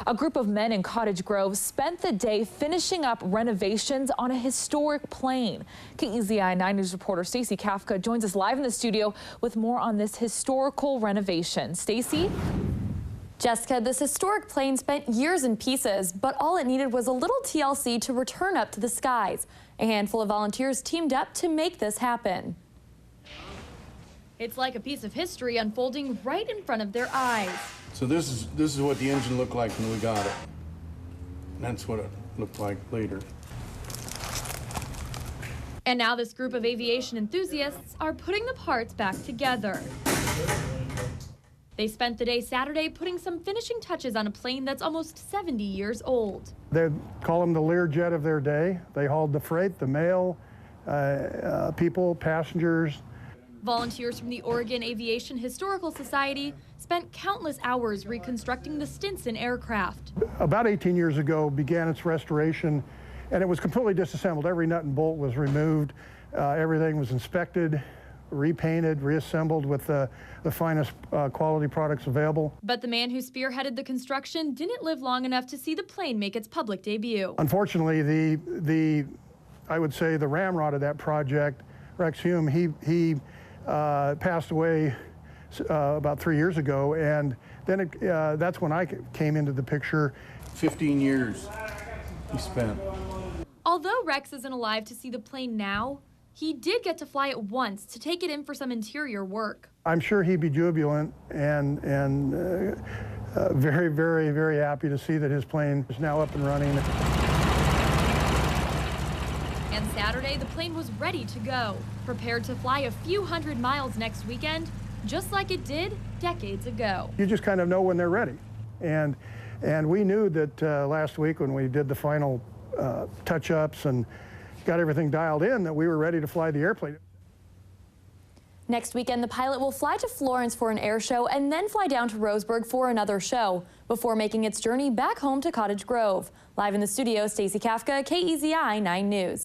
A group of men in Cottage Grove spent the day finishing up renovations on a historic plane. KEZI 9 News reporter Stacey Kafka joins us live in the studio with more on this historical renovation. Stacey? Jessica, this historic plane spent years in pieces, but all it needed was a little TLC to return up to the skies. A handful of volunteers teamed up to make this happen. It's like a piece of history unfolding right in front of their eyes. So this is what the engine looked like when we got it. That's what it looked like later. And now this group of aviation enthusiasts are putting the parts back together. They spent the day Saturday putting some finishing touches on a plane that's almost 70 years old. They call them the Learjet of their day. They hauled the freight, the mail, people, passengers. Volunteers from the Oregon Aviation Historical Society spent countless hours reconstructing the Stinson aircraft. About 18 years ago began its restoration, and it was completely disassembled. Every nut and bolt was removed. Everything was inspected, repainted, reassembled with the finest quality products available. But the man who spearheaded the construction didn't live long enough to see the plane make its public debut. Unfortunately, I would say the ramrod of that project, Rex Hume, he passed away about 3 years ago, and then that's when I came into the picture. 15 years he spent. Although Rex isn't alive to see the plane now, he did get to fly it once to take it in for some interior work. I'm sure he'd be jubilant and very, very, very happy to see that his plane is now up and running. And Saturday, the plane was ready to go, prepared to fly a few hundred miles next weekend, just like it did decades ago. You just kind of know when they're ready. And we knew that last week when we did the final touch-ups and got everything dialed in, that we were ready to fly the airplane. Next weekend, the pilot will fly to Florence for an air show and then fly down to Roseburg for another show before making its journey back home to Cottage Grove. Live in the studio, Stacey Kafka, KEZI 9 News.